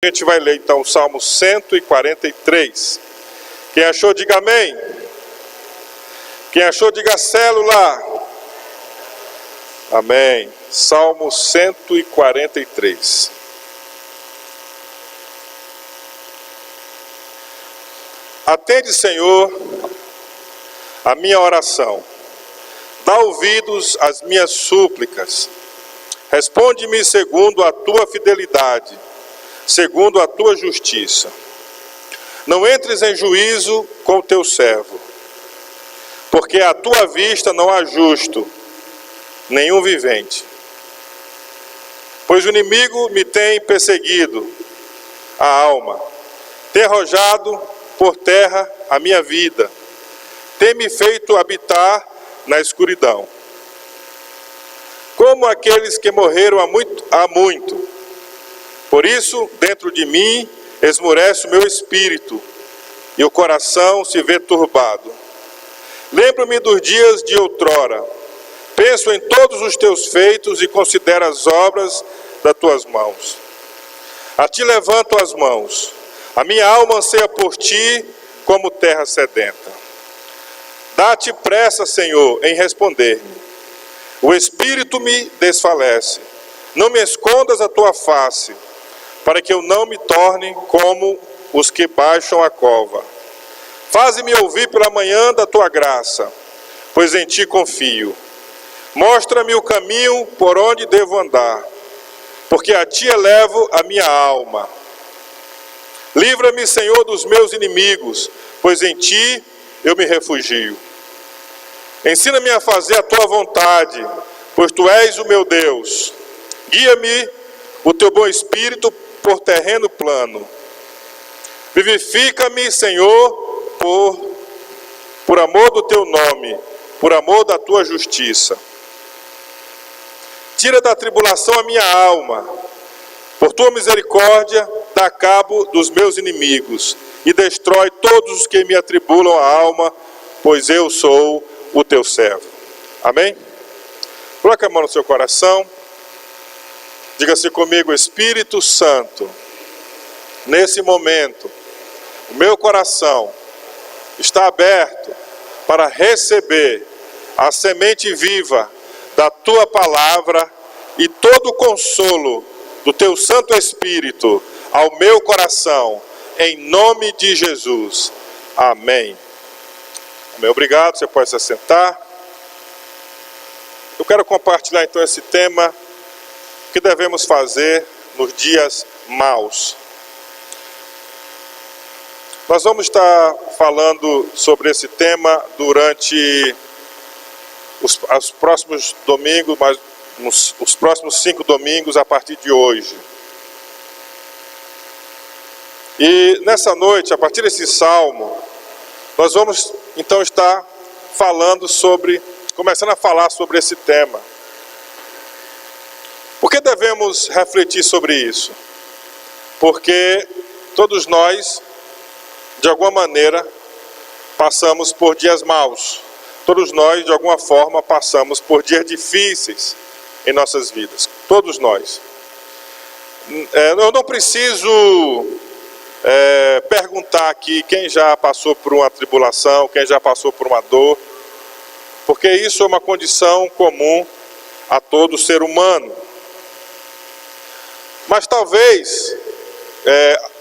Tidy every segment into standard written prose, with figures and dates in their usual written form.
A gente vai ler então o Salmo 143. Quem achou, diga amém. Quem achou, diga célula. Amém. Salmo 143. Atende, Senhor, a minha oração. Dá ouvidos às minhas súplicas. Responde-me segundo a tua fidelidade, segundo a tua justiça. Não entres em juízo com o teu servo, porque à tua vista não há justo, nenhum vivente. Pois o inimigo me tem perseguido a alma, tem arrojado por terra a minha vida, tem me feito habitar na escuridão. Como aqueles que morreram há muito. Por isso, dentro de mim, esmorece o meu espírito, e o coração se vê turbado. Lembro-me dos dias de outrora, penso em todos os teus feitos e considero as obras das tuas mãos. A ti levanto as mãos, a minha alma anseia por ti como terra sedenta. Dá-te pressa, Senhor, em responder-me. O espírito me desfalece. Não me escondas a tua face, para que eu não me torne como os que baixam a cova. Faze-me ouvir pela manhã da tua graça, pois em ti confio. Mostra-me o caminho por onde devo andar, porque a ti elevo a minha alma. Livra-me, Senhor, dos meus inimigos, pois em ti eu me refugio. Ensina-me a fazer a tua vontade, pois tu és o meu Deus. Guia-me o teu bom espírito por terreno plano. Vivifica-me, Senhor, por amor do teu nome, por amor da tua justiça. Tira da tribulação a minha alma. Por tua misericórdia, dá cabo dos meus inimigos e destrói todos os que me atribulam a alma, pois eu sou o teu servo. Amém? Coloque a mão no seu coração. Diga-se comigo: Espírito Santo, nesse momento, o meu coração está aberto para receber a semente viva da tua palavra e todo o consolo do teu Santo Espírito ao meu coração, em nome de Jesus. Amém. Amém. Obrigado, você pode se assentar. Eu quero compartilhar então esse tema, o que devemos fazer nos dias maus. Nós vamos estar falando sobre esse tema durante os próximos domingos, mas os próximos 5 domingos a partir de hoje. E nessa noite, a partir desse salmo, nós vamos então estar começando a falar sobre esse tema. Por que devemos refletir sobre isso? Porque todos nós, de alguma maneira, passamos por dias maus. Todos nós, de alguma forma, passamos por dias difíceis em nossas vidas. Todos nós. Eu não preciso perguntar aqui quem já passou por uma tribulação, quem já passou por uma dor, porque isso é uma condição comum a todo ser humano. Mas talvez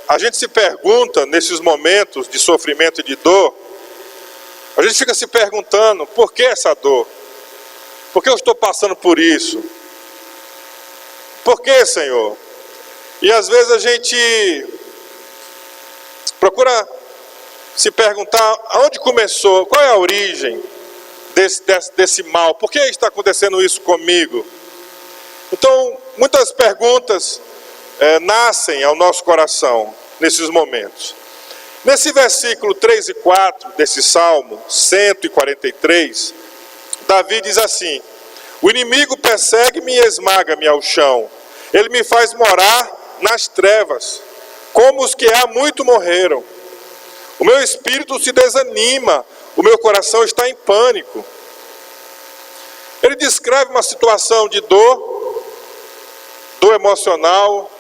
a gente se pergunta nesses momentos de sofrimento e de dor, a gente fica se perguntando: por que essa dor? Por que eu estou passando por isso? Por que, Senhor? E às vezes a gente procura se perguntar aonde começou, qual é a origem desse mal, por que está acontecendo isso comigo? Então, muitas perguntas nascem ao nosso coração nesses momentos. Nesse versículo 3 e 4 desse Salmo 143, Davi diz assim: o inimigo persegue-me e esmaga-me ao chão, ele me faz morar nas trevas, como os que há muito morreram. O meu espírito se desanima, o meu coração está em pânico. Ele descreve uma situação de dor emocional,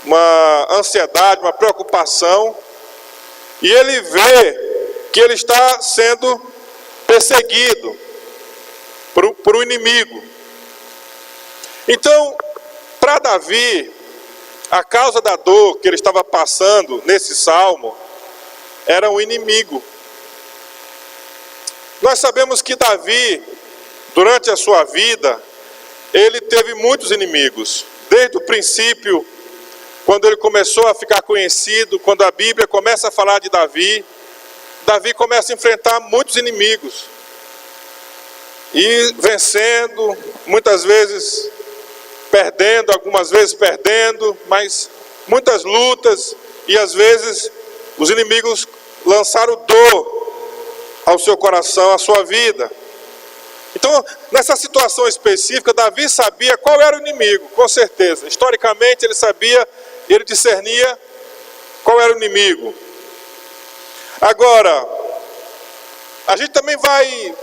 uma ansiedade, uma preocupação, e ele vê que ele está sendo perseguido por um inimigo. Então, para Davi, a causa da dor que ele estava passando nesse salmo era um inimigo. Nós sabemos que Davi, durante a sua vida, ele teve muitos inimigos. Desde o princípio, quando ele começou a ficar conhecido, quando a Bíblia começa a falar de Davi, Davi começa a enfrentar muitos inimigos. E vencendo, muitas vezes perdendo, algumas vezes perdendo, mas muitas lutas, e às vezes os inimigos lançaram dor ao seu coração, à sua vida. Então, nessa situação específica, Davi sabia qual era o inimigo, com certeza. Historicamente, ele sabia, ele discernia qual era o inimigo. Agora, a gente também vai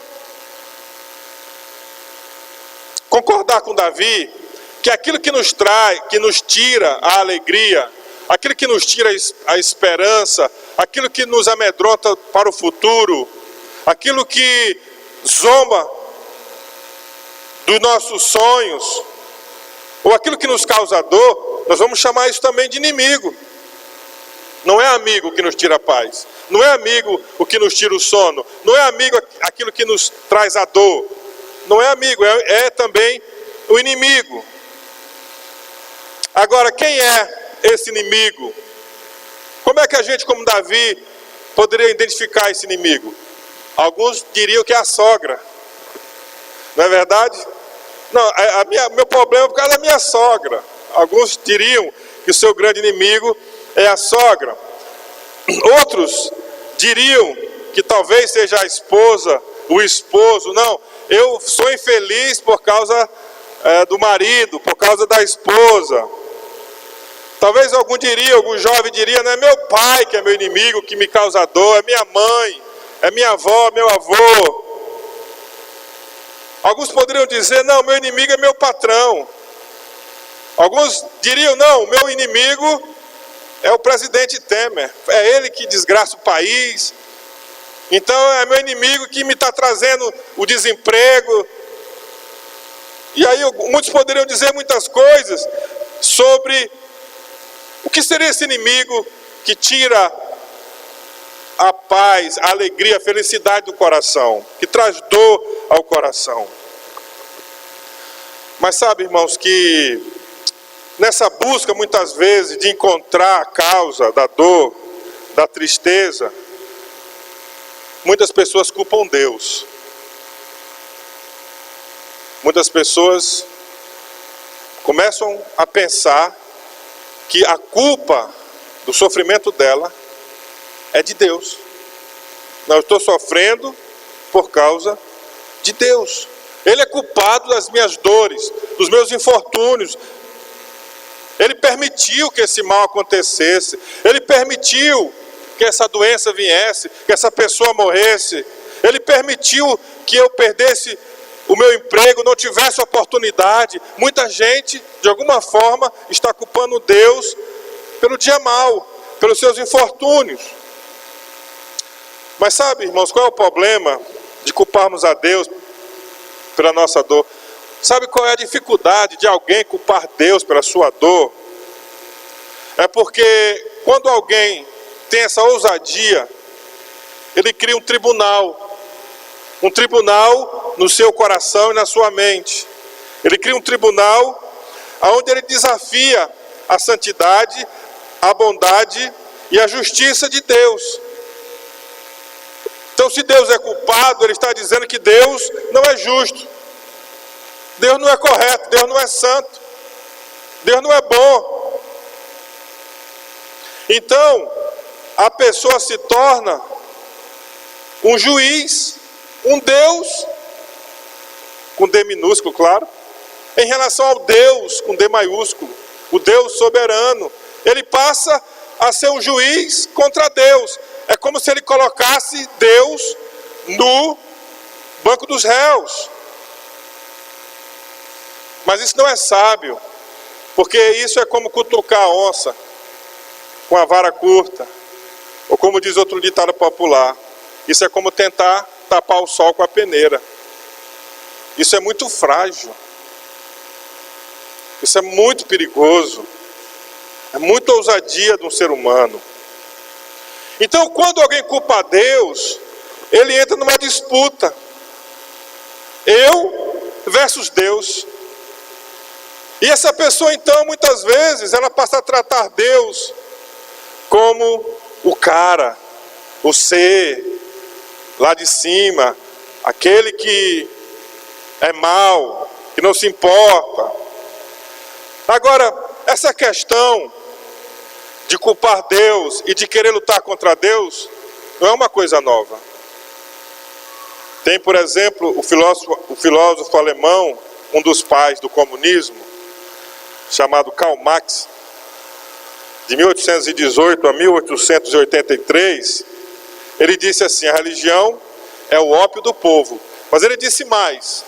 concordar com Davi que aquilo que nos traz, que nos tira a alegria, aquilo que nos tira a esperança, aquilo que nos amedronta para o futuro, aquilo que zomba dos nossos sonhos, ou aquilo que nos causa dor, nós vamos chamar isso também de inimigo. Não é amigo o que nos tira a paz, não é amigo o que nos tira o sono, não é amigo aquilo que nos traz a dor, não é amigo, é também o inimigo. Agora, quem é esse inimigo? Como é que a gente, como Davi, poderia identificar esse inimigo? Alguns diriam que é a sogra, não é verdade? Não, meu problema é por causa da minha sogra. Alguns diriam que o seu grande inimigo é a sogra. Outros diriam que talvez seja a esposa, o esposo. Não, eu sou infeliz por causa do marido, por causa da esposa. Talvez algum jovem diria, não é meu pai que é meu inimigo, que me causa dor, é minha mãe, é minha avó, meu avô. Alguns poderiam dizer, não, meu inimigo é meu patrão. Alguns diriam, não, meu inimigo é o presidente Temer, é ele que desgraça o país. Então é meu inimigo que me está trazendo o desemprego. E aí muitos poderiam dizer muitas coisas sobre o que seria esse inimigo que tira a paz, a alegria, a felicidade do coração, que traz dor ao coração. Mas sabe, irmãos, que nessa busca muitas vezes de encontrar a causa da dor, da tristeza, muitas pessoas culpam Deus. Muitas pessoas começam a pensar que a culpa do sofrimento dela é de Deus. Não, eu estou sofrendo por causa de Deus. Ele é culpado das minhas dores, dos meus infortúnios. Ele permitiu que esse mal acontecesse. Ele permitiu que essa doença viesse, que essa pessoa morresse. Ele permitiu que eu perdesse o meu emprego, não tivesse oportunidade. Muita gente, de alguma forma, está culpando Deus pelo dia mau, pelos seus infortúnios. Mas sabe, irmãos, qual é o problema de culparmos a Deus pela nossa dor? Sabe qual é a dificuldade de alguém culpar Deus pela sua dor? É porque quando alguém tem essa ousadia, ele cria um tribunal no seu coração e na sua mente. Ele cria um tribunal onde ele desafia a santidade, a bondade e a justiça de Deus. Então, se Deus é culpado, ele está dizendo que Deus não é justo. Deus não é correto, Deus não é santo, Deus não é bom. Então, a pessoa se torna um juiz, um Deus, com D minúsculo, claro, em relação ao Deus, com D maiúsculo, o Deus soberano. Ele passa a ser um juiz contra Deus. É como se ele colocasse Deus no banco dos réus. Mas isso não é sábio. Porque isso é como cutucar a onça com a vara curta. Ou como diz outro ditado popular, isso é como tentar tapar o sol com a peneira. Isso é muito frágil. Isso é muito perigoso. É muita ousadia de um ser humano. Então, quando alguém culpa Deus, ele entra numa disputa. Eu versus Deus. E essa pessoa, então, muitas vezes, ela passa a tratar Deus como o cara, o ser, lá de cima, aquele que é mau, que não se importa. Agora, essa questão de culpar Deus e de querer lutar contra Deus, não é uma coisa nova. Tem, por exemplo, o filósofo alemão, um dos pais do comunismo, chamado Karl Marx, de 1818 a 1883, ele disse assim: a religião é o ópio do povo. Mas ele disse mais.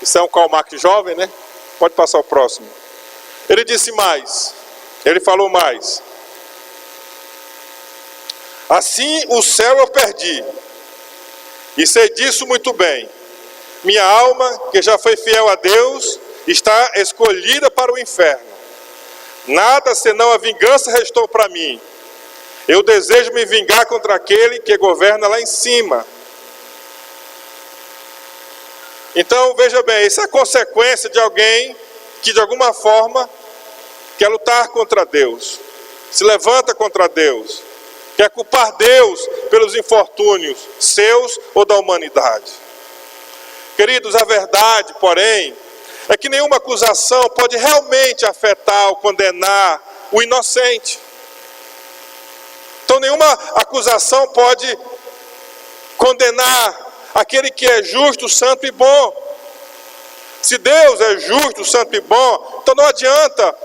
Isso é um Karl Marx jovem, né? Pode passar o próximo. Ele disse mais. Ele falou mais. Assim o céu eu perdi, e sei disso muito bem. Minha alma, que já foi fiel a Deus, está escolhida para o inferno. Nada senão a vingança restou para mim. Eu desejo me vingar contra aquele que governa lá em cima. Então, veja bem, isso é a consequência de alguém que de alguma forma quer lutar contra Deus, se levanta contra Deus, quer culpar Deus pelos infortúnios seus ou da humanidade. Queridos, a verdade, porém, é que nenhuma acusação pode realmente afetar ou condenar o inocente. Então nenhuma acusação pode condenar aquele que é justo, santo e bom. Se Deus é justo, santo e bom, então não adianta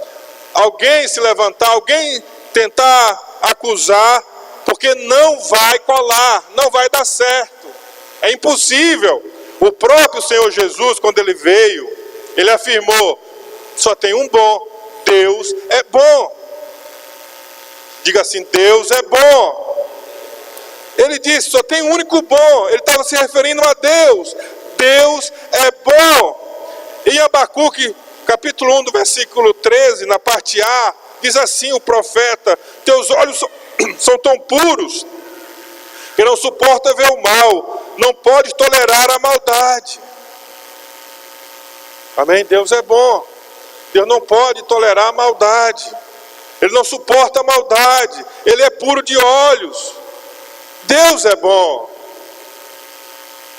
alguém se levantar, alguém tentar acusar, porque não vai colar, não vai dar certo. É impossível. O próprio Senhor Jesus, quando ele veio, ele afirmou: só tem um bom, Deus é bom. Diga assim: Deus é bom. Ele disse: só tem um único bom. Ele estava se referindo a Deus. Deus é bom. Em Abacuque, capítulo 1, do versículo 13, na parte A, diz assim o profeta: teus olhos são tão puros que não suporta ver o mal, não pode tolerar a maldade. Amém? Deus é bom. Deus não pode tolerar a maldade. Ele não suporta a maldade. Ele é puro de olhos. Deus é bom.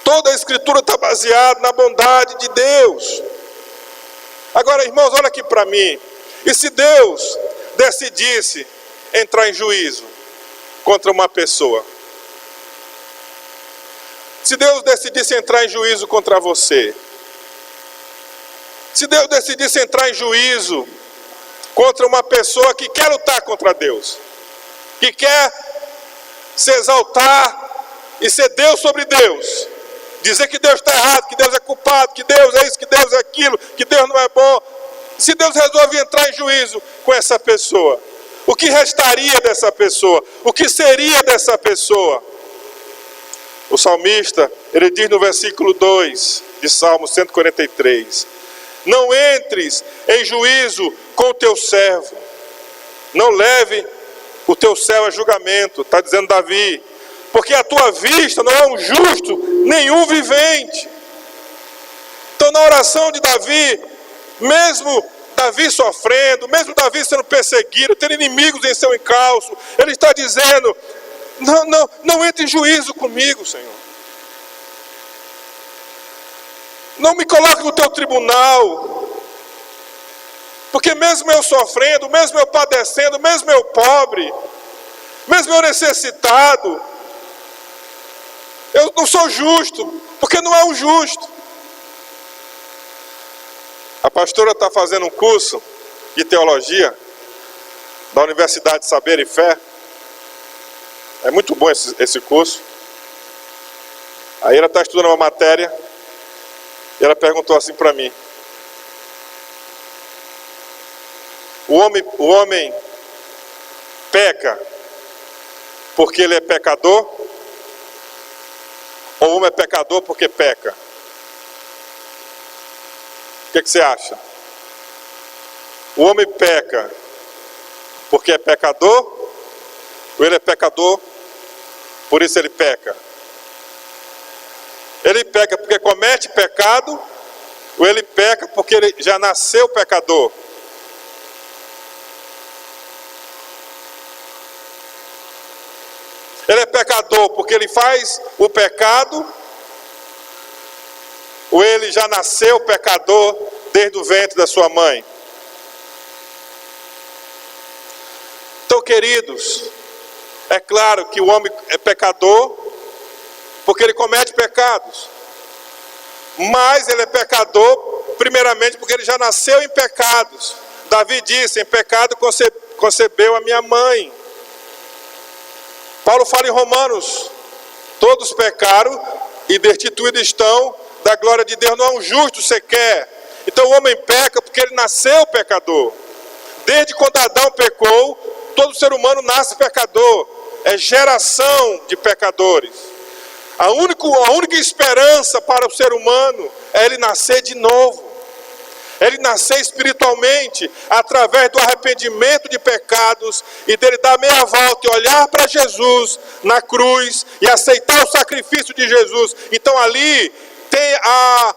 Toda a Escritura está baseada na bondade de Deus. Agora, irmãos, olha aqui para mim. E se Deus decidisse entrar em juízo contra uma pessoa? Se Deus decidisse entrar em juízo contra você? Se Deus decidisse entrar em juízo contra uma pessoa que quer lutar contra Deus, que quer se exaltar e ser Deus sobre Deus, dizer que Deus está errado, que Deus é culpado, que Deus é isso, que Deus é aquilo, que Deus não é bom. Se Deus resolve entrar em juízo com essa pessoa, o que restaria dessa pessoa? O que seria dessa pessoa? O salmista, ele diz no versículo 2 de Salmo 143: não entres em juízo com o teu servo, não leve o teu servo a julgamento, está dizendo Davi, porque a tua vista não é um justo, nenhum vivente. Então, na oração de Davi, mesmo Davi sofrendo, mesmo Davi sendo perseguido, tendo inimigos em seu encalço, ele está dizendo: não entre em juízo comigo, Senhor. Não me coloque no teu tribunal. Porque mesmo eu sofrendo, mesmo eu padecendo, mesmo eu pobre, mesmo eu necessitado, eu não sou justo, porque não é um justo. A pastora está fazendo um curso de teologia da Universidade de Saber e Fé. É muito bom esse curso. Aí ela está estudando uma matéria e ela perguntou assim para mim: O homem peca porque ele é pecador? Ou o homem é pecador porque peca? O que você acha? O homem peca porque é pecador? Ou ele é pecador, por isso ele peca? Ele peca porque comete pecado? Ou ele peca porque ele já nasceu pecador? Ele é pecador porque ele faz o pecado? Ou ele já nasceu pecador desde o ventre da sua mãe? Então, queridos, é claro que o homem é pecador porque ele comete pecados. Mas ele é pecador primeiramente porque ele já nasceu em pecados. Davi disse: em pecado concebeu a minha mãe. Paulo fala em Romanos: todos pecaram e destituídos estão da glória de Deus, não há um justo sequer. Então o homem peca porque ele nasceu pecador. Desde quando Adão pecou, todo ser humano nasce pecador. É geração de pecadores. A única esperança para o ser humano é ele nascer de novo. Ele nascer espiritualmente, através do arrependimento de pecados, e dele dar meia volta e olhar para Jesus na cruz, e aceitar o sacrifício de Jesus. Então ali tem a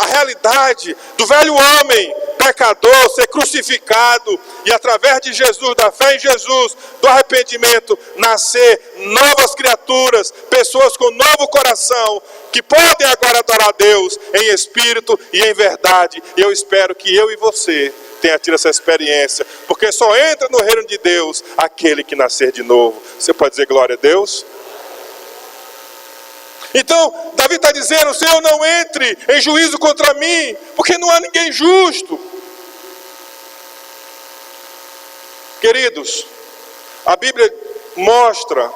realidade do velho homem pecador ser crucificado, e através de Jesus, da fé em Jesus, do arrependimento, nascer novas criaturas, pessoas com novo coração, que podem agora adorar a Deus em espírito e em verdade. E eu espero que eu e você tenha tido essa experiência, porque só entra no reino de Deus aquele que nascer de novo. Você pode dizer glória a Deus? Então, Davi está dizendo: Senhor, não entre em juízo contra mim, porque não há ninguém justo. Queridos, a Bíblia mostra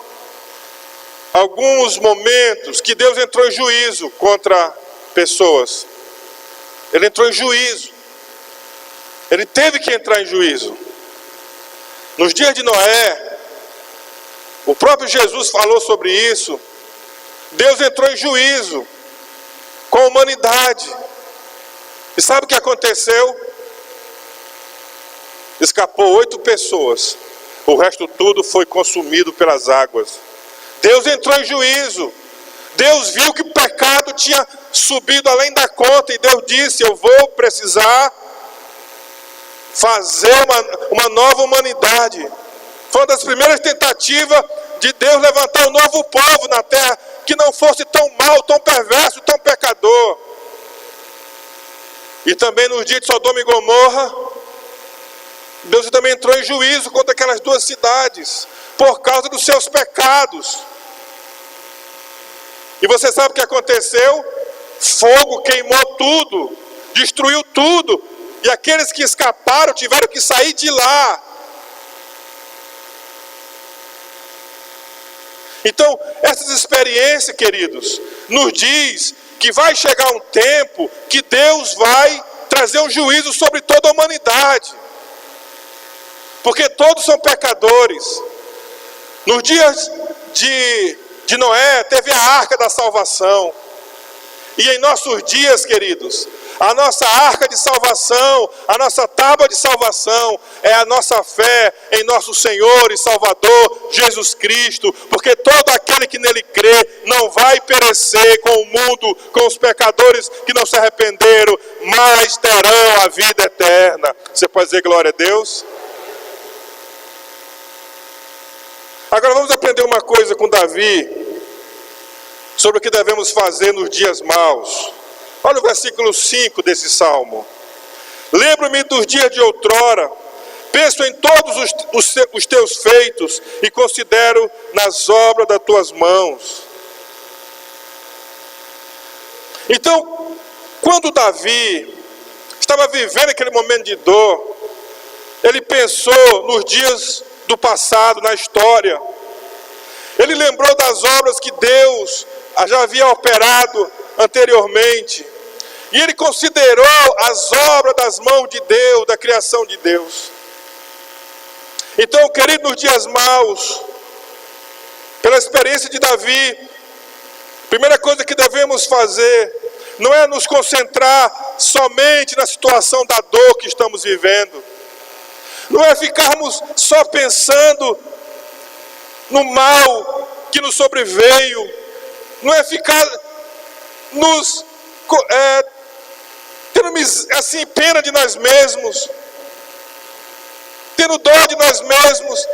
alguns momentos que Deus entrou em juízo contra pessoas. Ele entrou em juízo. Ele teve que entrar em juízo. Nos dias de Noé, o próprio Jesus falou sobre isso. Deus entrou em juízo com a humanidade. E sabe o que aconteceu? Escapou 8 pessoas. O resto tudo foi consumido pelas águas. Deus entrou em juízo. Deus viu que o pecado tinha subido além da conta. E Deus disse: eu vou precisar fazer uma nova humanidade. Foi uma das primeiras tentativas de Deus levantar um novo povo na terra, que não fosse tão mau, tão perverso, tão pecador. E também nos dias de Sodoma e Gomorra, Deus também entrou em juízo contra aquelas 2 cidades, por causa dos seus pecados. E você sabe o que aconteceu? Fogo queimou tudo, destruiu tudo, e aqueles que escaparam tiveram que sair de lá. Então, essas experiências, queridos, nos diz que vai chegar um tempo que Deus vai trazer um juízo sobre toda a humanidade. Porque todos são pecadores. Nos dias de Noé, teve a arca da salvação. E em nossos dias, queridos, a nossa arca de salvação, a nossa tábua de salvação é a nossa fé em nosso Senhor e Salvador Jesus Cristo, porque todo aquele que nele crê não vai perecer com o mundo, com os pecadores que não se arrependeram, mas terão a vida eterna. Você pode dizer glória a Deus? Agora vamos aprender uma coisa com Davi sobre o que devemos fazer nos dias maus. Olha o versículo 5 desse salmo. Lembro-me dos dias de outrora, penso em todos os teus feitos e considero nas obras das tuas mãos. Então, quando Davi estava vivendo aquele momento de dor, ele pensou nos dias do passado, na história. Ele lembrou das obras que Deus já havia operado anteriormente. E ele considerou as obras das mãos de Deus, da criação de Deus. Então, querido, nos dias maus, pela experiência de Davi, a primeira coisa que devemos fazer não é nos concentrar somente na situação da dor que estamos vivendo. Não é ficarmos só pensando no mal que nos sobreveio. Não é ficar tendo assim, pena de nós mesmos, tendo dó de nós mesmos,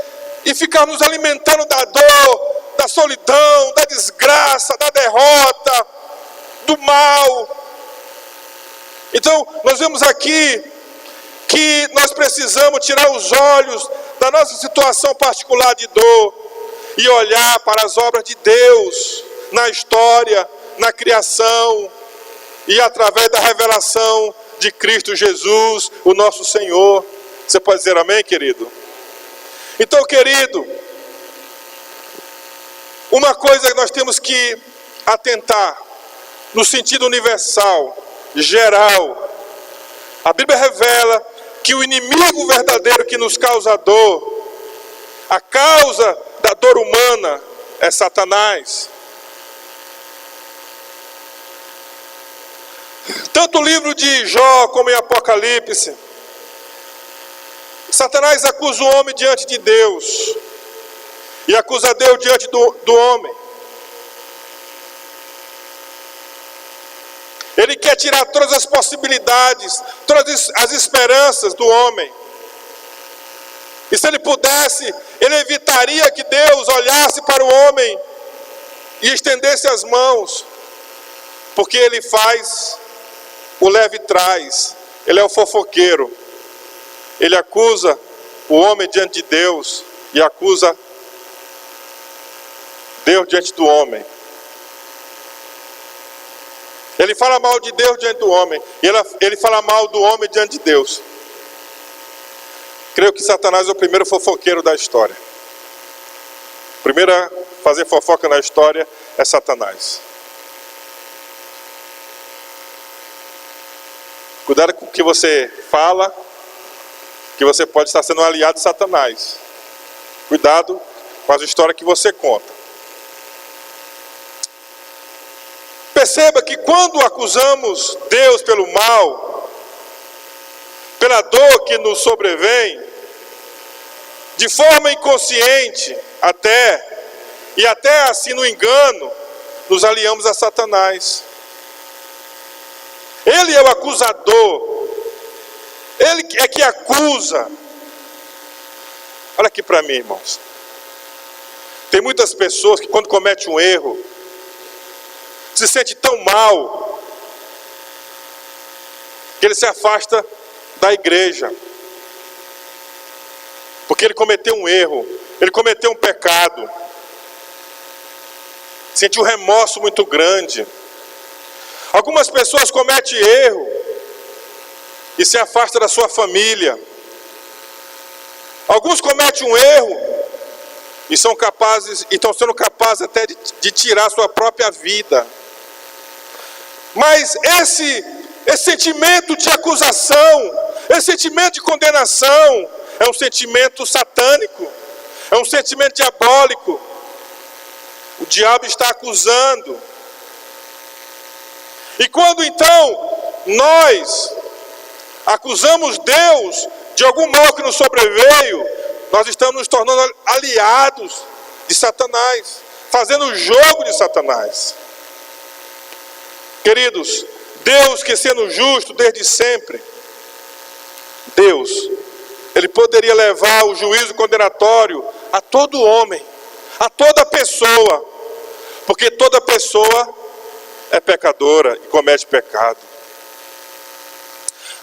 e ficar nos alimentando da dor, da solidão, da desgraça, da derrota, do mal. Então, nós vemos aqui que nós precisamos tirar os olhos da nossa situação particular de dor e olhar para as obras de Deus na história, na criação e através da revelação de Cristo Jesus, o nosso Senhor. Você pode dizer amém, querido? Então, querido, uma coisa que nós temos que atentar no sentido universal, geral, a Bíblia revela que o inimigo verdadeiro que nos causa dor, a causa da dor humana, é Satanás. Tanto o livro de Jó como em Apocalipse, Satanás acusa o homem diante de Deus e acusa Deus diante do homem. Ele quer tirar todas as possibilidades, todas as esperanças do homem. E se ele pudesse, ele evitaria que Deus olhasse para o homem e estendesse as mãos, porque ele faz o leve trás, ele é o fofoqueiro. Ele acusa o homem diante de Deus e acusa Deus diante do homem. Ele fala mal de Deus diante do homem, e ele fala mal do homem diante de Deus. Creio que Satanás é o primeiro fofoqueiro da história. O primeiro a fazer fofoca na história é Satanás. Cuidado com o que você fala, que você pode estar sendo um aliado de Satanás. Cuidado com as histórias que você conta. Perceba que quando acusamos Deus pelo mal, pela dor que nos sobrevém, de forma inconsciente e até assim no engano, nos aliamos a Satanás. Ele é o acusador, ele é que acusa. Olha aqui para mim, irmãos. Tem muitas pessoas que quando cometem um erro, se sente tão mal que ele se afasta da igreja, porque ele cometeu um erro, ele cometeu um pecado, sente um remorso muito grande. Algumas pessoas cometem erro e se afastam da sua família. Alguns cometem um erro e estão sendo capazes até de tirar sua própria vida. Mas esse sentimento de acusação, esse sentimento de condenação, é um sentimento satânico, é um sentimento diabólico. O diabo está acusando. E quando então nós acusamos Deus de algum mal que nos sobreveio, nós estamos nos tornando aliados de Satanás, fazendo o jogo de Satanás. Queridos, Deus, que sendo justo desde sempre, Deus, Ele poderia levar o juízo condenatório a todo homem, a toda pessoa, porque toda pessoa é pecadora e comete pecado.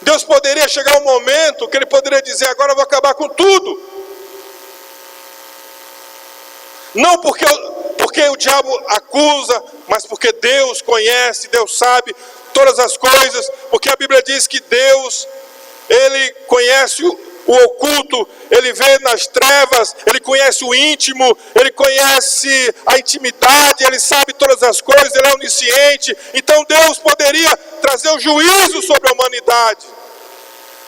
Deus poderia chegar um momento que Ele poderia dizer: agora eu vou acabar com tudo. Não porque o diabo acusa, mas porque Deus conhece, Deus sabe todas as coisas, porque a Bíblia diz que Deus, Ele conhece o oculto, Ele vê nas trevas, Ele conhece o íntimo, Ele conhece a intimidade, Ele sabe todas as coisas, Ele é onisciente. Então Deus poderia trazer o juízo sobre a humanidade,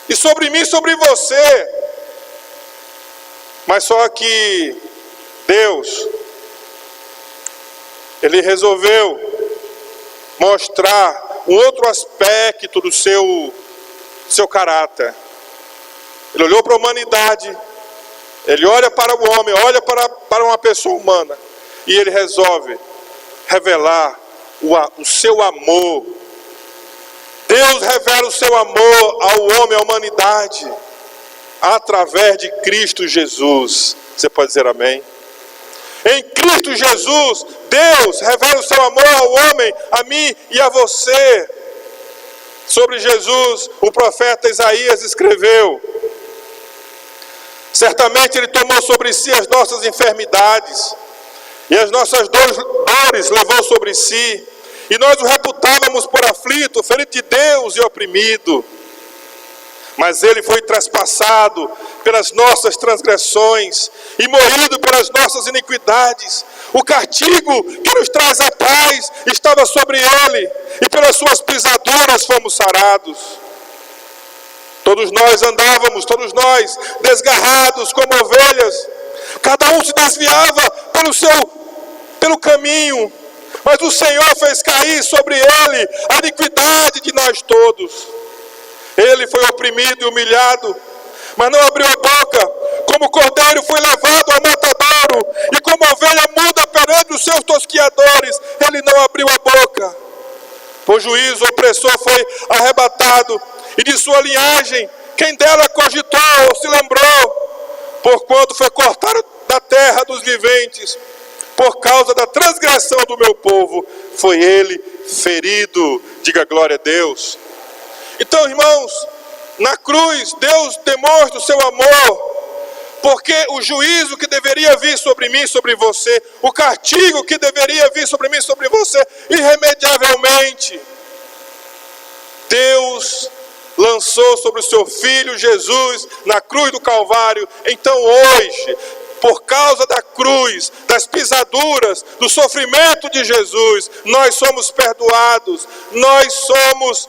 e sobre mim, sobre você. Mas só que Deus, Ele resolveu mostrar um outro aspecto do seu caráter. Ele olhou para a humanidade, Ele olha para o homem, olha para uma pessoa humana, e Ele resolve revelar o seu amor. Deus revela o seu amor ao homem, à humanidade, através de Cristo Jesus. Você pode dizer amém? Em Cristo Jesus, Deus revela o seu amor ao homem, a mim e a você. Sobre Jesus, o profeta Isaías escreveu: certamente Ele tomou sobre si as nossas enfermidades, e as nossas dores levou sobre si, e nós o reputávamos por aflito, ferido de Deus e oprimido. Mas Ele foi traspassado pelas nossas transgressões e moído pelas nossas iniquidades. O castigo que nos traz a paz estava sobre Ele, e pelas suas pisaduras fomos sarados. Todos nós andávamos, todos nós desgarrados como ovelhas, cada um se desviava pelo caminho, mas o Senhor fez cair sobre Ele a iniquidade de nós todos. Ele foi oprimido e humilhado, mas não abriu a boca. Como cordeiro foi levado ao matadouro, e como ovelha muda perante os seus tosquiadores, Ele não abriu a boca. Por juízo, o opressor foi arrebatado, e de sua linhagem, quem dela cogitou ou se lembrou? Porquanto foi cortado da terra dos viventes, por causa da transgressão do meu povo, foi Ele ferido. Diga glória a Deus. Então, irmãos, na cruz, Deus demonstra o seu amor, porque o juízo que deveria vir sobre mim, sobre você, o castigo que deveria vir sobre mim, sobre você, irremediavelmente, Deus lançou sobre o seu Filho Jesus na cruz do Calvário. Então hoje, por causa da cruz, das pisaduras, do sofrimento de Jesus, nós somos perdoados, nós somos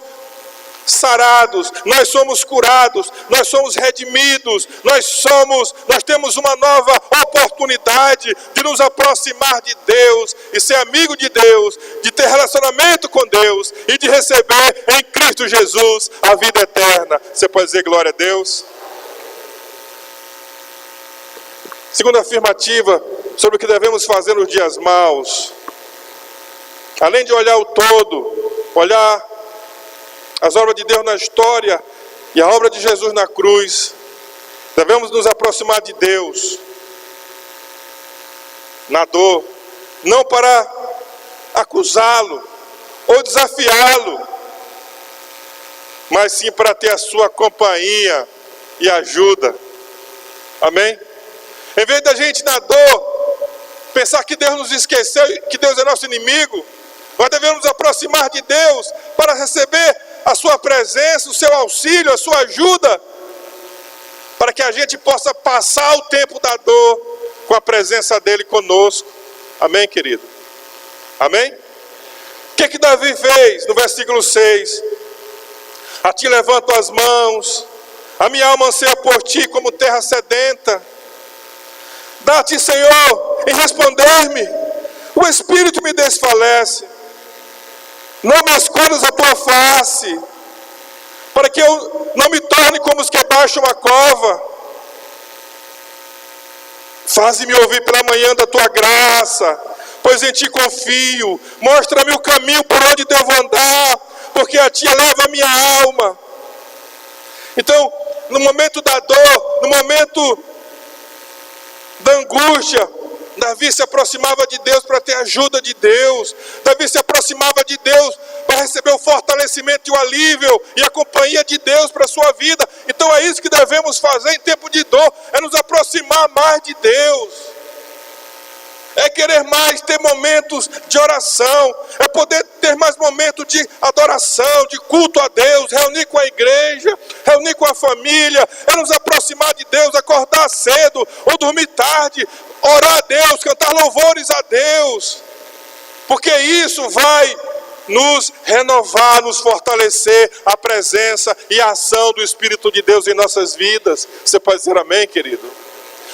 sarados, nós somos curados, nós somos redimidos, nós temos uma nova oportunidade de nos aproximar de Deus e ser amigo de Deus, de ter relacionamento com Deus e de receber em Cristo Jesus a vida eterna. Você pode dizer glória a Deus? Segunda afirmativa sobre o que devemos fazer nos dias maus. Além de olhar o todo, olhar as obras de Deus na história e a obra de Jesus na cruz, devemos nos aproximar de Deus na dor, não para acusá-lo ou desafiá-lo, mas sim para ter a sua companhia e ajuda. Amém? Em vez da gente na dor pensar que Deus nos esqueceu, que Deus é nosso inimigo, nós devemos nos aproximar de Deus para receber a sua presença, o seu auxílio, a sua ajuda, para que a gente possa passar o tempo da dor com a presença dele conosco. Amém, querido? Amém? O que Davi fez no versículo 6? A ti levanto as mãos, a minha alma anseia por ti como terra sedenta. Dá-te, Senhor, em responder-me, o espírito me desfalece. Não me escondas a tua face, para que eu não me torne como os que abaixam a cova. Faze-me ouvir pela manhã da tua graça, pois em ti confio. Mostra-me o caminho por onde devo andar, porque a ti eleva a minha alma. Então, no momento da dor, no momento da angústia, Davi se aproximava de Deus para ter ajuda de Deus. Davi se aproximava de Deus para receber o fortalecimento e o alívio e a companhia de Deus para a sua vida. Então é isso que devemos fazer em tempo de dor, é nos aproximar mais de Deus. É querer mais ter momentos de oração, é poder ter mais momentos de adoração, de culto a Deus, reunir com a igreja, reunir com a família, é nos aproximar de Deus, acordar cedo ou dormir tarde, orar a Deus, cantar louvores a Deus, porque isso vai nos renovar, nos fortalecer a presença e a ação do Espírito de Deus em nossas vidas. Você pode dizer amém, querido?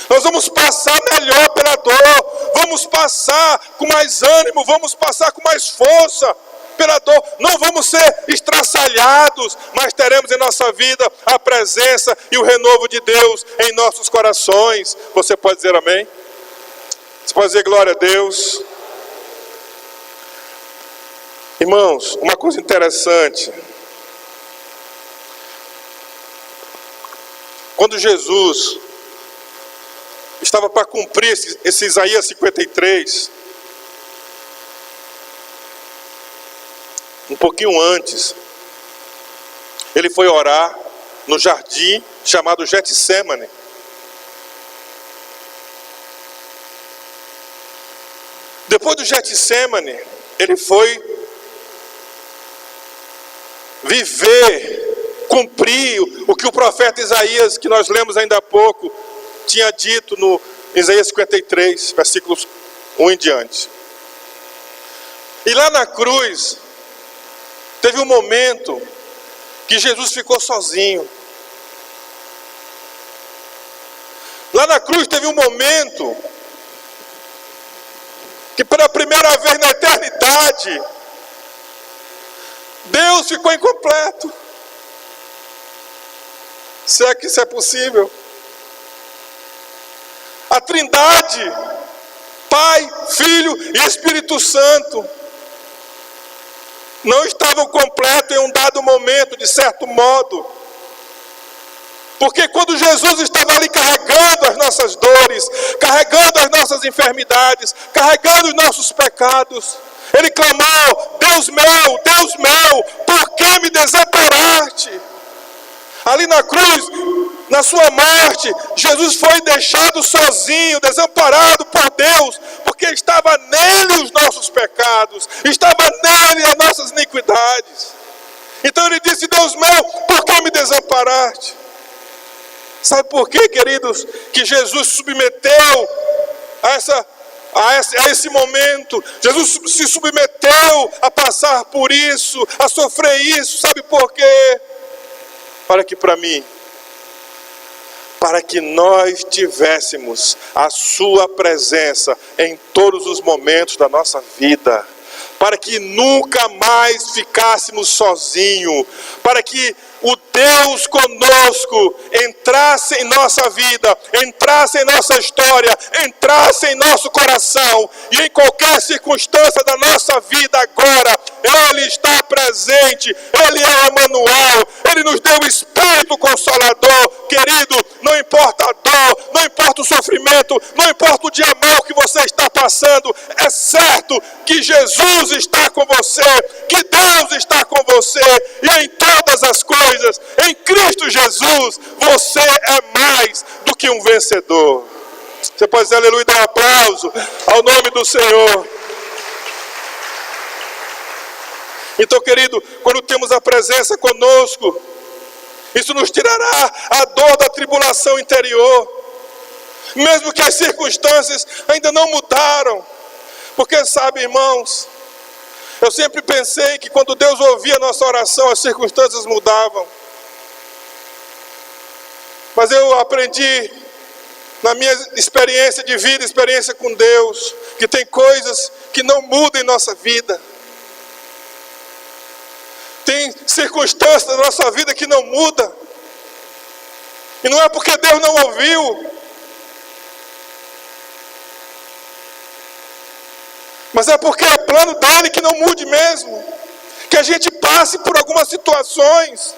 Nós vamos passar melhor pela dor, vamos passar com mais ânimo, vamos passar com mais força pela dor. Não vamos ser estraçalhados, mas teremos em nossa vida a presença e o renovo de Deus em nossos corações. Você pode dizer amém? Você pode dizer glória a Deus? Irmãos, uma coisa interessante. Quando Jesus estava para cumprir esse Isaías 53, um pouquinho antes, ele foi orar no jardim chamado Getsêmani. Depois do Getsêmani, ele foi viver, cumprir o que o profeta Isaías, que nós lemos ainda há pouco, tinha dito no Isaías 53, versículos 1 em diante. E lá na cruz, teve um momento que Jesus ficou sozinho. Lá na cruz teve um momento que pela primeira vez na eternidade, Deus ficou incompleto. Se é que isso é possível. A Trindade, Pai, Filho e Espírito Santo, não estavam completos em um dado momento, de certo modo. Porque quando Jesus estava ali carregando as nossas dores, carregando as nossas enfermidades, carregando os nossos pecados, ele clamou: Deus meu, por que me desamparaste? Ali na cruz, na sua morte, Jesus foi deixado sozinho, desamparado por Deus, porque estava nele os nossos pecados, estava nele as nossas iniquidades. Então ele disse: Deus meu, por que me desamparaste? Sabe por quê, queridos, que Jesus submeteu a esse momento? Jesus se submeteu a passar por isso, a sofrer isso. Sabe por quê? Olha aqui para mim. Para que nós tivéssemos a sua presença em todos os momentos da nossa vida. Para que nunca mais ficássemos sozinhos. Para que o Deus conosco entrasse em nossa vida, entrasse em nossa história, entrasse em nosso coração, e em qualquer circunstância da nossa vida agora, Ele está presente, Ele é Emmanuel, Ele nos deu o Espírito Consolador. Querido, não importa a dor, não importa o sofrimento, não importa o dia mau que você está passando, é certo que Jesus está com você, que Deus está com você, e em todas as coisas, em Cristo Jesus, você é mais do que um vencedor. Você pode dizer aleluia e dar um aplauso ao nome do Senhor. Então, querido, quando temos a presença conosco, isso nos tirará a dor da tribulação interior, mesmo que as circunstâncias ainda não mudaram. Porque sabe, irmãos, eu sempre pensei que quando Deus ouvia a nossa oração, as circunstâncias mudavam. Mas eu aprendi, na minha experiência de vida, experiência com Deus, que tem coisas que não mudam em nossa vida. Tem circunstâncias da nossa vida que não mudam. E não é porque Deus não ouviu, mas é porque é plano dele que não mude mesmo. Que a gente passe por algumas situações.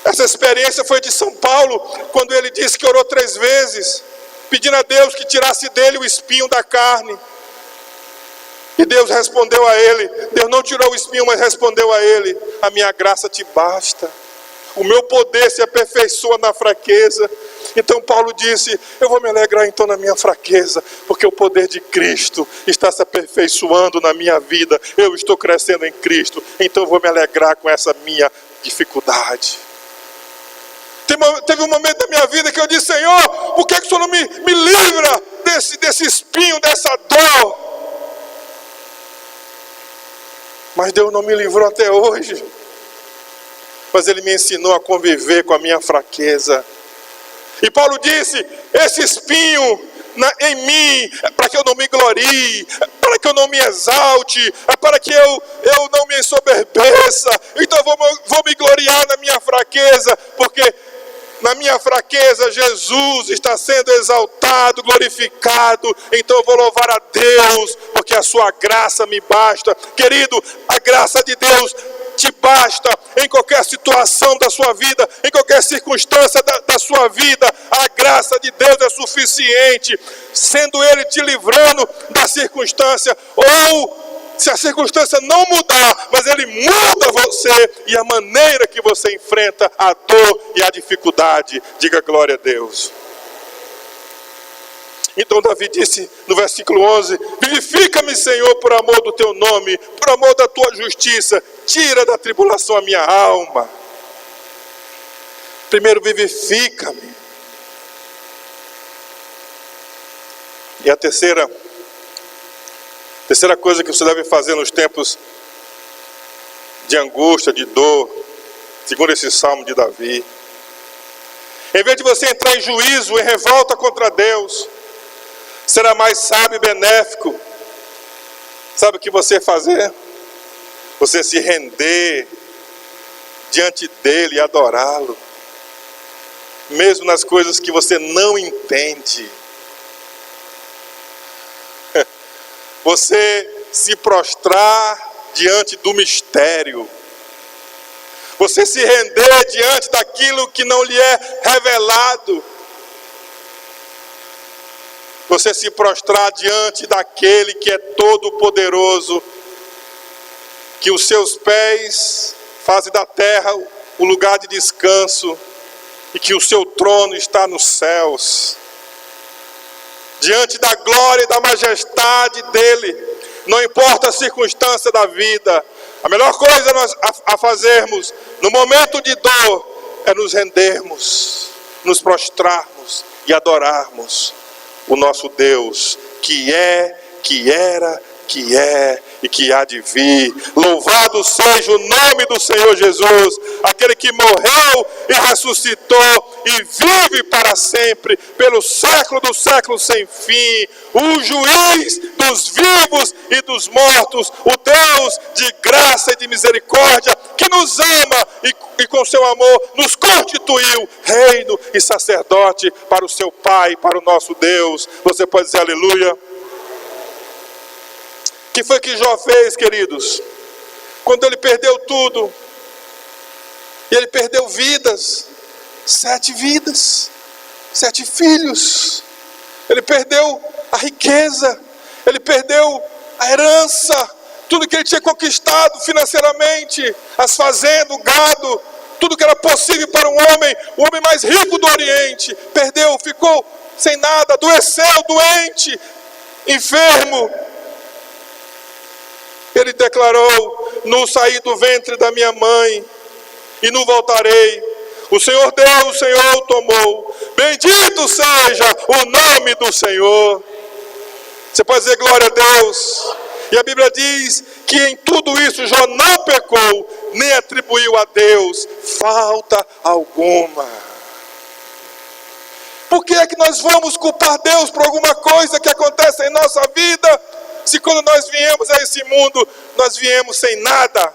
Essa experiência foi de São Paulo, quando ele disse que orou 3 vezes, pedindo a Deus que tirasse dele o espinho da carne. E Deus respondeu a ele. Deus não tirou o espinho, mas respondeu a ele: a minha graça te basta. O meu poder se aperfeiçoa na fraqueza. Então Paulo disse: eu vou me alegrar então na minha fraqueza, porque o poder de Cristo está se aperfeiçoando na minha vida. Eu estou crescendo em Cristo, então eu vou me alegrar com essa minha dificuldade. Teve um momento da minha vida que eu disse: Senhor, por que o Senhor não me livra desse espinho, dessa dor? Mas Deus não me livrou até hoje. Mas Ele me ensinou a conviver com a minha fraqueza. E Paulo disse: esse espinho em mim, é para que eu não me glorie, para que eu não me exalte, é para que eu não me ensoberbeça. Então eu vou me gloriar na minha fraqueza, porque na minha fraqueza Jesus está sendo exaltado, glorificado. Então eu vou louvar a Deus, porque a sua graça me basta. Querido, a graça de Deus te basta em qualquer situação da sua vida, em qualquer circunstância da sua vida. A graça de Deus é suficiente, sendo Ele te livrando da circunstância, ou se a circunstância não mudar, mas Ele muda você e a maneira que você enfrenta a dor e a dificuldade. Diga glória a Deus. Então Davi disse no versículo 11: vivifica-me, Senhor, por amor do teu nome, por amor da tua justiça, tira da tribulação a minha alma. Primeiro, vivifica-me. E a terceira coisa que você deve fazer nos tempos de angústia, de dor, segundo esse salmo de Davi, em vez de você entrar em juízo, em revolta contra Deus, será mais sábio e benéfico. Sabe o que você fazer? Você se render diante dele e adorá-lo, mesmo nas coisas que você não entende. Você se prostrar diante do mistério. Você se render diante daquilo que não lhe é revelado. Você se prostrar diante daquele que é todo poderoso, que os seus pés fazem da terra o lugar de descanso e que o seu trono está nos céus. Diante da glória e da majestade dele, não importa a circunstância da vida, a melhor coisa a fazermos no momento de dor é nos rendermos, nos prostrarmos e adorarmos o nosso Deus, que é, que era, que é e que há de vir. Louvado seja o nome do Senhor Jesus, aquele que morreu e ressuscitou e vive para sempre, pelo século dos séculos sem fim, o juiz dos vivos e dos mortos, o Deus de graça e de misericórdia, que nos ama e com seu amor nos constituiu reino e sacerdote para o seu Pai, para o nosso Deus. Você pode dizer aleluia? O que foi que Jó fez, queridos? Quando ele perdeu tudo, e ele perdeu vidas, 7 vidas, 7 filhos, ele perdeu a riqueza, ele perdeu a herança, tudo que ele tinha conquistado financeiramente, as fazendas, o gado, tudo que era possível para um homem, o homem mais rico do Oriente, perdeu, ficou sem nada, adoeceu, doente, enfermo. Ele declarou: não saí do ventre da minha mãe e não voltarei. O Senhor deu, o Senhor tomou. Bendito seja o nome do Senhor. Você pode dizer glória a Deus. E a Bíblia diz que em tudo isso Jó não pecou, nem atribuiu a Deus falta alguma. Por que é que nós vamos culpar Deus por alguma coisa que acontece em nossa vida, se quando nós viemos a esse mundo, nós viemos sem nada?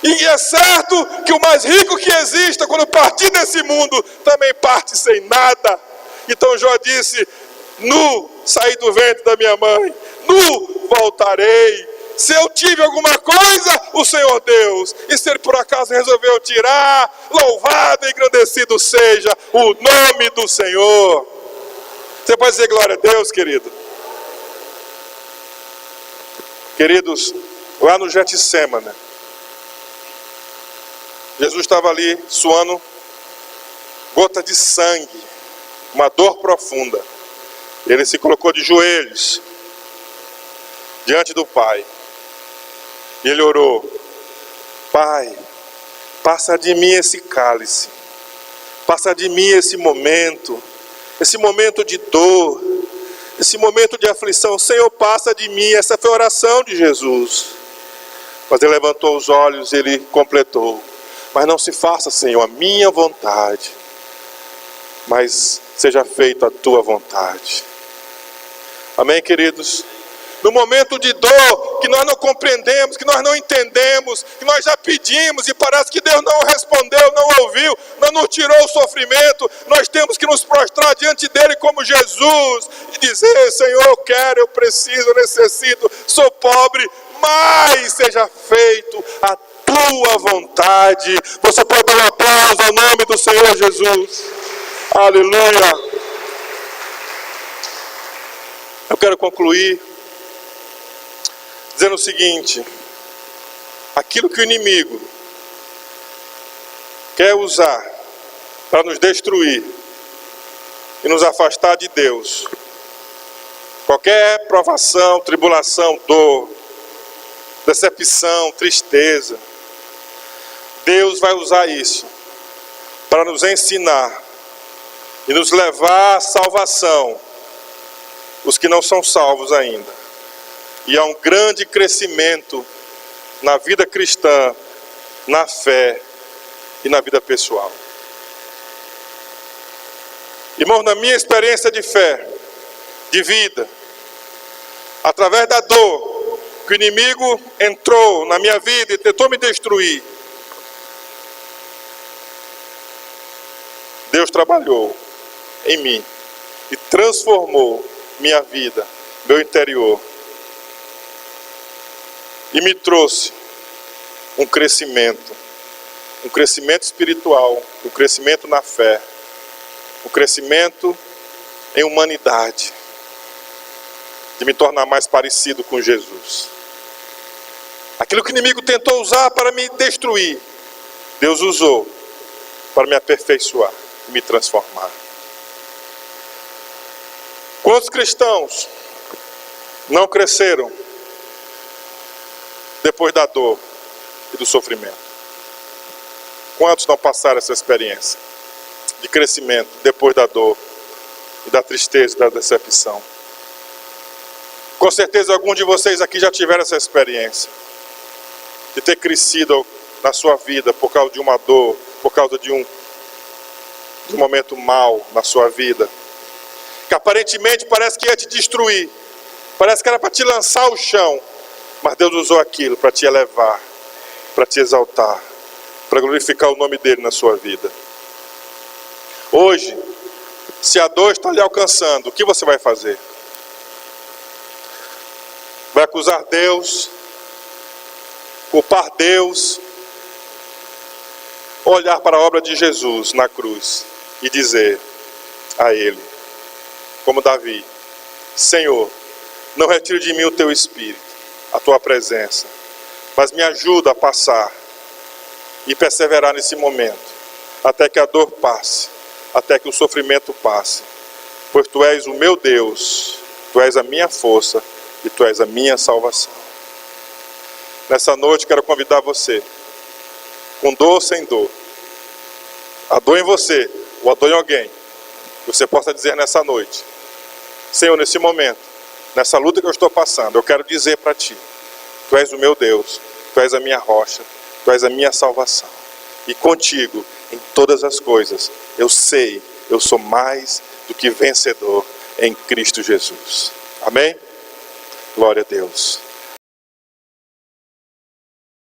E é certo que o mais rico que exista, quando partir desse mundo, também parte sem nada. Então Jó disse: nu saí do ventre da minha mãe, nu voltarei. Se eu tive alguma coisa, o Senhor Deus, e se Ele por acaso resolveu tirar, louvado e engrandecido seja o nome do Senhor. Você pode dizer glória a Deus, querido? Queridos, lá no Getsêmani, Jesus estava ali suando gota de sangue, uma dor profunda. Ele se colocou de joelhos diante do Pai. E ele orou: Pai, passa de mim esse cálice, passa de mim esse momento de dor, esse momento de aflição. Senhor, passa de mim. Essa foi a oração de Jesus. Mas ele levantou os olhos e ele completou: mas não se faça, Senhor, a minha vontade, mas seja feita a tua vontade. Amém, queridos? No momento de dor, que nós não compreendemos, que nós não entendemos, que nós já pedimos e parece que Deus não respondeu, não ouviu, não nos tirou o sofrimento, nós temos que nos prostrar diante dele como Jesus e dizer: Senhor, eu quero, eu preciso, eu necessito, sou pobre, mas seja feito a tua vontade. Você pode dar um aplauso ao nome do Senhor Jesus. Aleluia. Eu quero concluir dizendo o seguinte: aquilo que o inimigo quer usar para nos destruir e nos afastar de Deus, qualquer provação, tribulação, dor, decepção, tristeza, Deus vai usar isso para nos ensinar e nos levar à salvação, os que não são salvos ainda. E há um grande crescimento na vida cristã, na fé e na vida pessoal. Irmãos, na minha experiência de fé, de vida, através da dor, que o inimigo entrou na minha vida e tentou me destruir, Deus trabalhou em mim e transformou minha vida, meu interior, e me trouxe um crescimento espiritual, um crescimento na fé, um crescimento em humanidade, de me tornar mais parecido com Jesus. Aquilo que o inimigo tentou usar para me destruir, Deus usou para me aperfeiçoar e me transformar. Quantos cristãos não cresceram depois da dor e do sofrimento? Quantos não passaram essa experiência de crescimento depois da dor e da tristeza e da decepção? Com certeza alguns de vocês aqui já tiveram essa experiência de ter crescido na sua vida por causa de uma dor, por causa de um momento mau na sua vida, que aparentemente parece que ia te destruir, parece que era para te lançar ao chão, mas Deus usou aquilo para te elevar, para te exaltar, para glorificar o nome dele na sua vida. Hoje, se a dor está lhe alcançando, o que você vai fazer? Vai acusar Deus, culpar Deus, olhar para a obra de Jesus na cruz e dizer a ele, como Davi: Senhor, não retire de mim o teu espírito, a tua presença, mas me ajuda a passar e perseverar nesse momento, até que a dor passe, até que o sofrimento passe, pois tu és o meu Deus, tu és a minha força e tu és a minha salvação. Nessa noite quero convidar você, com dor ou sem dor, a dor em você ou a dor em alguém, que você possa dizer nessa noite: Senhor, nesse momento, nessa luta que eu estou passando, eu quero dizer para ti: tu és o meu Deus, tu és a minha rocha, tu és a minha salvação, e contigo em todas as coisas eu sei, eu sou mais do que vencedor em Cristo Jesus. Amém? Glória a Deus.